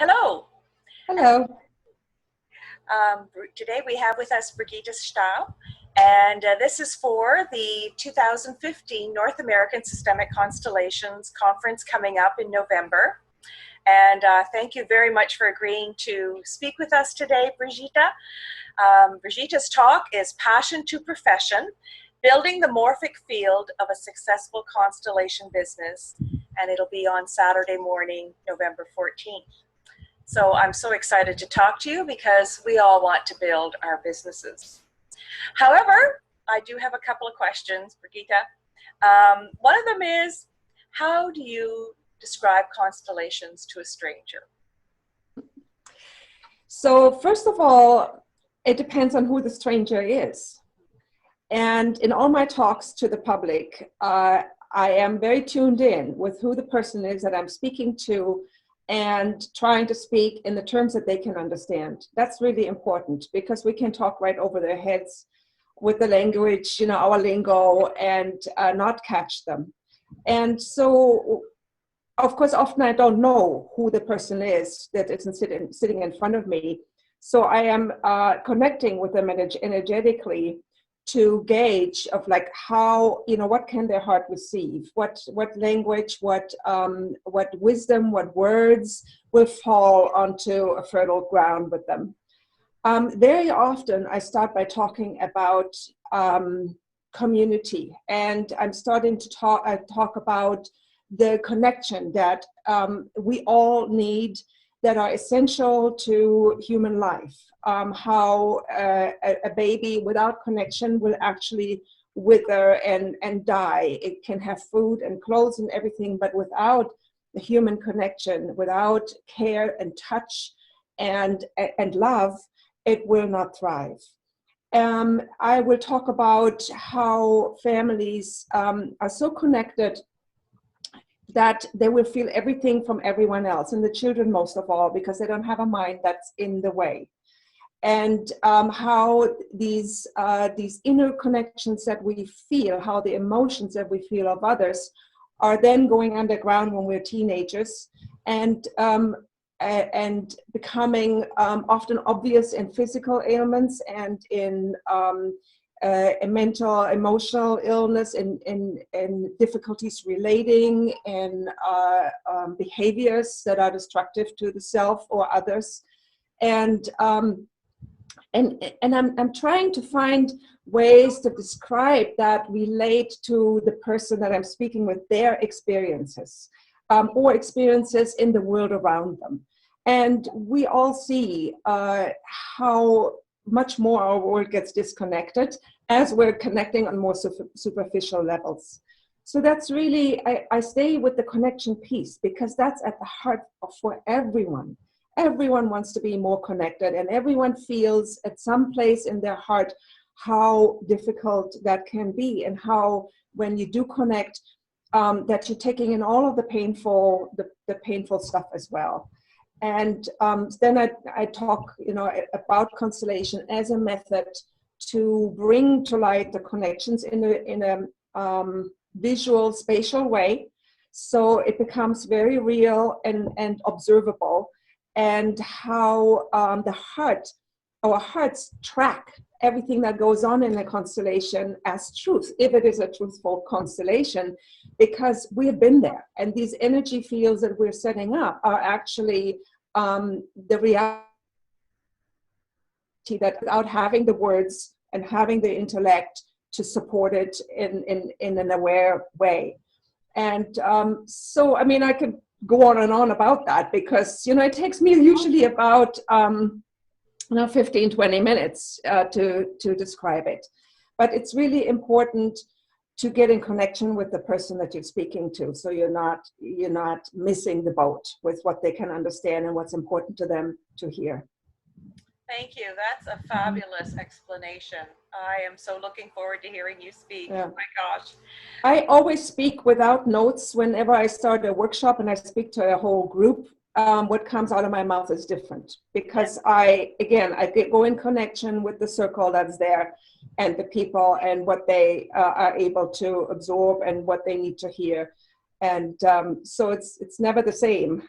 Hello. Hello. Today we have with us Brigitte Sztab, and this is for the 2015 North American Systemic Constellations Conference coming up in November. And thank you very much for agreeing to speak with us today, Brigitte. Brigitte's talk is Passion to Profession, Building the Morphic Field of a Successful Constellation Business, and it'll be on Saturday morning, November 14th. So I'm so excited to talk to you because we all want to build our businesses. However, I do have a couple of questions, Brigitte. One of them is, how do you describe constellations to a stranger? So first of all, it depends on who the stranger is. And in all my talks to the public, I am very tuned in with who the person is that I'm speaking to and trying to speak in the terms that they can understand. That's really important because we can talk right over their heads with the language, our lingo, and not catch them. And so, of course, often I don't know who the person is that isn't sitting in front of me. So I am connecting with them energetically to gauge of like how, what can their heart receive, what language, what wisdom, what words will fall onto a fertile ground with them. Very often I start by talking about community, and I'm starting to talk about the connection that we all need, that are essential to human life. How a baby without connection will actually wither and die. It can have food and clothes and everything, but without the human connection, without care and touch and love, it will not thrive. I will talk about how families are so connected that they will feel everything from everyone else, and the children most of all, because they don't have a mind that's in the way. And how these inner connections that we feel, how the emotions that we feel of others are then going underground when we're teenagers and becoming often obvious in physical ailments and in mental, emotional illness, and difficulties relating, and behaviors that are destructive to the self or others. And I'm trying to find ways to describe that relate to the person that I'm speaking with, their experiences, or experiences in the world around them. And we all see how much more our world gets disconnected as we're connecting on more superficial levels. So that's really, I stay with the connection piece because that's at the heart for everyone. Everyone wants to be more connected, and everyone feels at some place in their heart how difficult that can be, and how when you do connect, that you're taking in all of the painful stuff as well. And then I talk, about constellation as a method to bring to light the connections in a visual, spatial way, so it becomes very real and observable, and how our hearts track everything that goes on in a constellation as truth, if it is a truthful constellation, because we've been there, and these energy fields that we're setting up are actually the reality, that without having the words and having the intellect to support it in an aware way. And so, I mean, I could go on and on about that because, it takes me usually about 15, 20 minutes to describe it. But it's really important to get in connection with the person that you're speaking to, so you're not missing the boat with what they can understand and what's important to them to hear. Thank you. That's a fabulous explanation. I am so looking forward to hearing you speak. Yeah. Oh my gosh. I always speak without notes whenever I start a workshop and I speak to a whole group. What comes out of my mouth is different because I go in connection with the circle that's there and the people and what they are able to absorb and what they need to hear. And so it's never the same,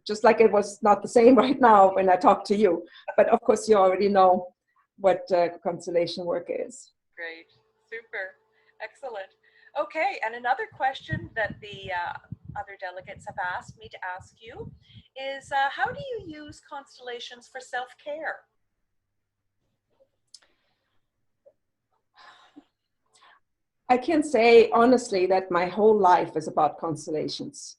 just like it was not the same right now when I talk to you. But of course, you already know what constellation work is. Great, super, excellent. Okay, and another question that the other delegates have asked me to ask you is, how do you use constellations for self-care? I can say honestly that my whole life is about constellations.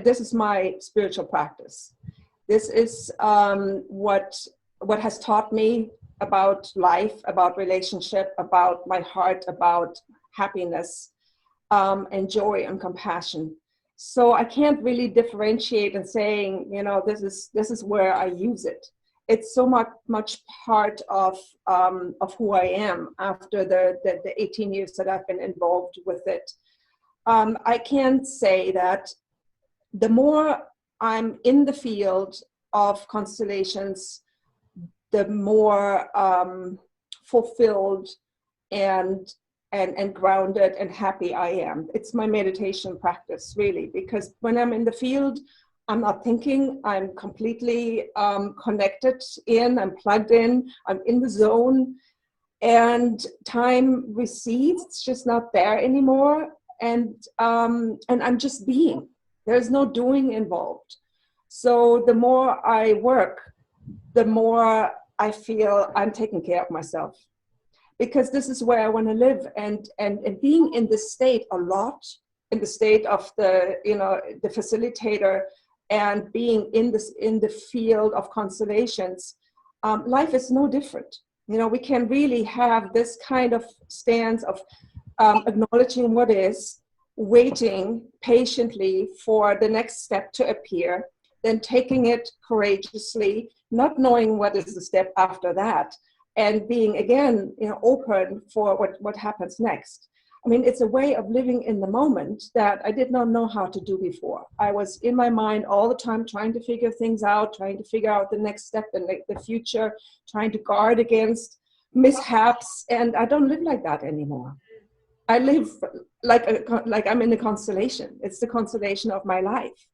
This is my spiritual practice. This is what has taught me about life, about relationship, about my heart, about happiness, and joy and compassion. So I can't really differentiate in saying, you know, this is where I use it. It's so much part of who I am after the 18 years that I've been involved with it. I can say that the more I'm in the field of constellations, the more fulfilled and grounded and happy I am. It's my meditation practice, really, because when I'm in the field, I'm not thinking, I'm completely connected in, I'm plugged in, I'm in the zone, and time recedes, it's just not there anymore, and I'm just being. There's no doing involved. So the more I work, the more I feel I'm taking care of myself, because this is where I want to live, and being in this state a lot, in the state of the, you know, the facilitator, and being in the field of constellations, life is no different. You know, we can really have this kind of stance of acknowledging what is, waiting patiently for the next step to appear, then taking it courageously, not knowing what is the step after that, and being again, you know, open for what happens next. I mean, it's a way of living in the moment that I did not know how to do before. I was in my mind all the time trying to figure things out, trying to figure out the next step and the future, trying to guard against mishaps, and I don't live like that anymore. I live like I'm in a constellation. It's the constellation of my life,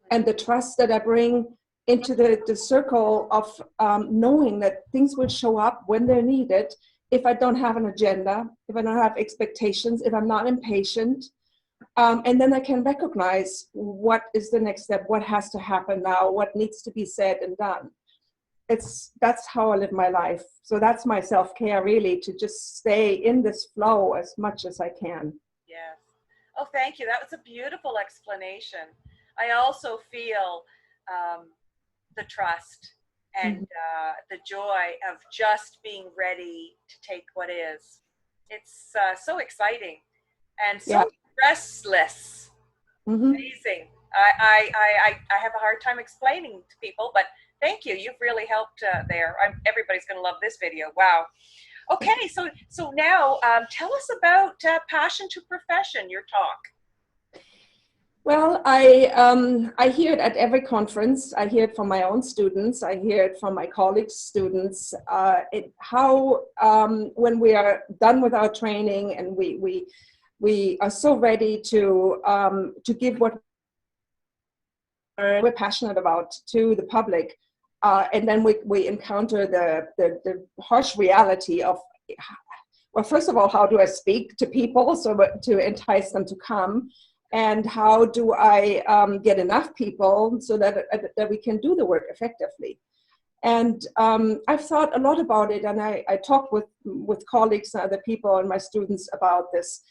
and the trust that I bring into the circle of knowing that things will show up when they're needed. If I don't have an agenda, if I don't have expectations, if I'm not impatient, and then I can recognize what is the next step, what has to happen now, what needs to be said and done. That's how I live my life. So that's my self-care, really, to just stay in this flow as much as I can. Yes. Oh, thank you. That was a beautiful explanation. I also feel the trust and the joy of just being ready to take what is. It's so exciting and so restless. Amazing. I have a hard time explaining to people, but thank you. You've really helped there. Everybody's going to love this video. Wow. Okay, so now tell us about Passion to Profession, your talk. Well, I hear it at every conference. I hear it from my own students. I hear it from my colleagues' students. How when we are done with our training and we are so ready to give what we're passionate about to the public, and then we encounter the harsh reality of, well, first of all, how do I speak to people so to entice them to come? And how do I get enough people so that we can do the work effectively? And I've thought a lot about it, and I talk with colleagues and other people and my students about this,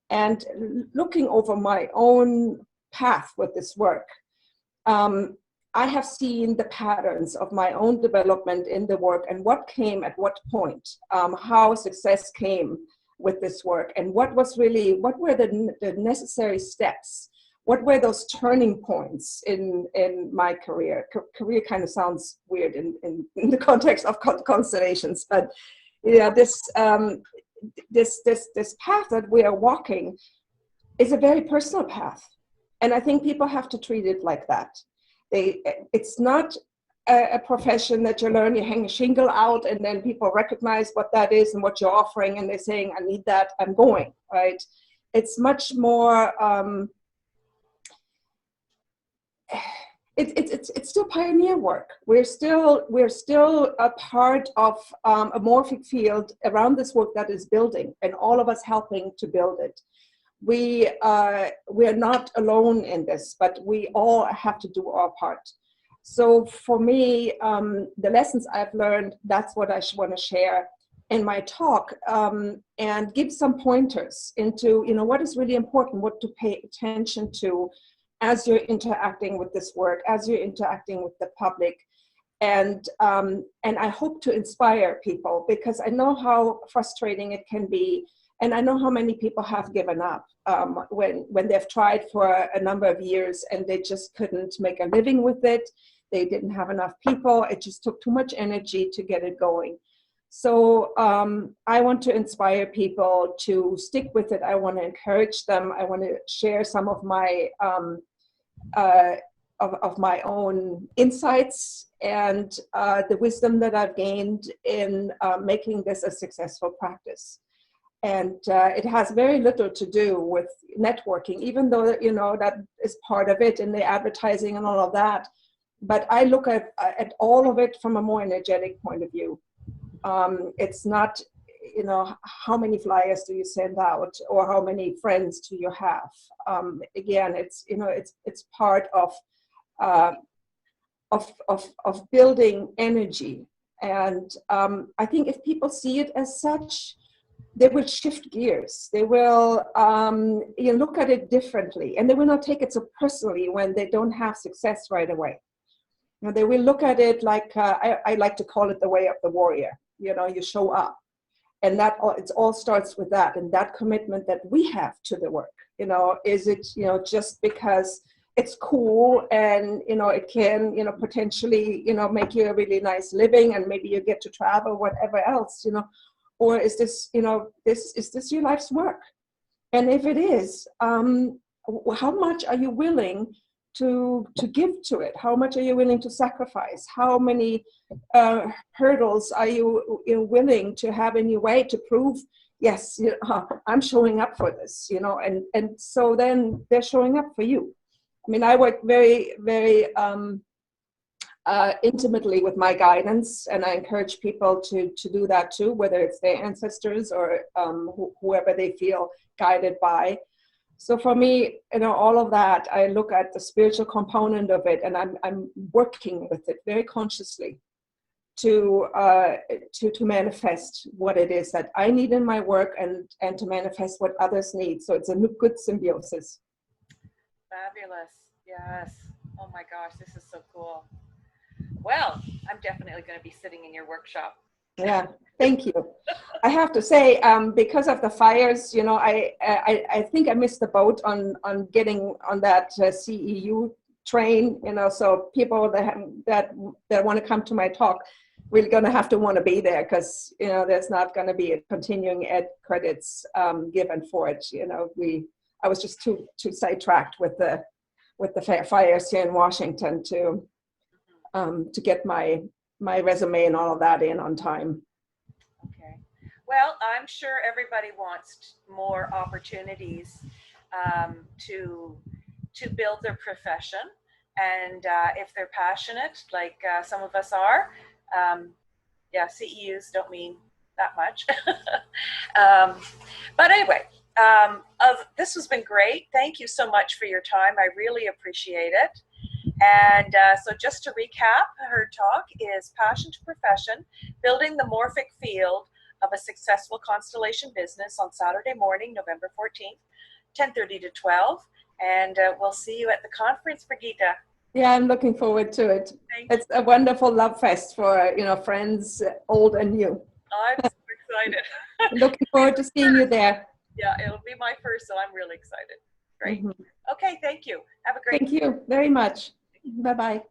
and looking over my own path with this work. I have seen the patterns of my own development in the work and what came at what point, how success came with this work, and what were the necessary steps, what were those turning points in my career. Career kind of sounds weird in the context of constellations, but yeah, this path that we are walking is a very personal path, and I think people have to treat it like that. It's not a profession that you learn, you hang a shingle out and then people recognize what that is and what you're offering and they're saying, I need that, I'm going, right? It's much more it's still pioneer work. We're still a part of a morphic field around this work that is building, and all of us helping to build it. We are not alone in this, but we all have to do our part. So for me, the lessons I've learned, that's what I want to share in my talk, and give some pointers into, what is really important, what to pay attention to as you're interacting with this work, as you're interacting with the public. And I hope to inspire people, because I know how frustrating it can be. And I know how many people have given up when they've tried for a number of years and they just couldn't make a living with it. They didn't have enough people. It just took too much energy to get it going. So I want to inspire people to stick with it. I want to encourage them. I want to share some of my of my own insights and the wisdom that I've gained in making this a successful practice. And it has very little to do with networking, even though, that is part of it, and the advertising and all of that. But I look at all of it from a more energetic point of view. It's not, how many flyers do you send out, or how many friends do you have? Again, it's part of building energy. And I think if people see it as such, they will shift gears. They will look at it differently, and they will not take it so personally when they don't have success right away. They will look at it like, I like to call it the way of the warrior. You show up, and it all starts with that, and that commitment that we have to the work. Is it, just because it's cool and, it can, potentially, make you a really nice living, and maybe you get to travel, whatever else, or is this, is this your life's work? And if it is, how much are you willing to give to it? How much are you willing to sacrifice? How many hurdles are you willing to have in your way to prove, yes, I'm showing up for this, and so then they're showing up for you. I mean, I work very, very intimately with my guidance, and I encourage people to do that too, whether it's their ancestors or whoever they feel guided by. So for me, all of that, I look at the spiritual component of it, and I'm working with it very consciously to manifest what it is that I need in my work, and to manifest what others need. So it's a good symbiosis. Fabulous. Yes. Oh my gosh, this is so cool. Well, I'm definitely going to be sitting in your workshop. Yeah, thank you. I have to say, because of the fires, I think I missed the boat on getting on that CEU train. So people that want to come to my talk, we're going to have to want to be there, because there's not going to be a continuing ed credits given for it. I was just too sidetracked with the fires here in Washington to get my resume and all of that in on time. Okay. Well, I'm sure everybody wants more opportunities to build their profession, and if they're passionate, like some of us are, CEUs don't mean that much. But anyway, this has been great. Thank you so much for your time. I really appreciate it. And so just to recap, her talk is Passion to Profession, Building the Morphic Field of a Successful Constellation Business, on Saturday morning, November 14th, 10:30 to 12. And we'll see you at the conference, Brigitte. Yeah, I'm looking forward to it. It's a wonderful love fest for, friends, old and new. I'm so excited. Looking forward to seeing you there. Yeah, it'll be my first, so I'm really excited. Great. Mm-hmm. Okay, thank you. Have a great day. Thank you very much. Bye-bye.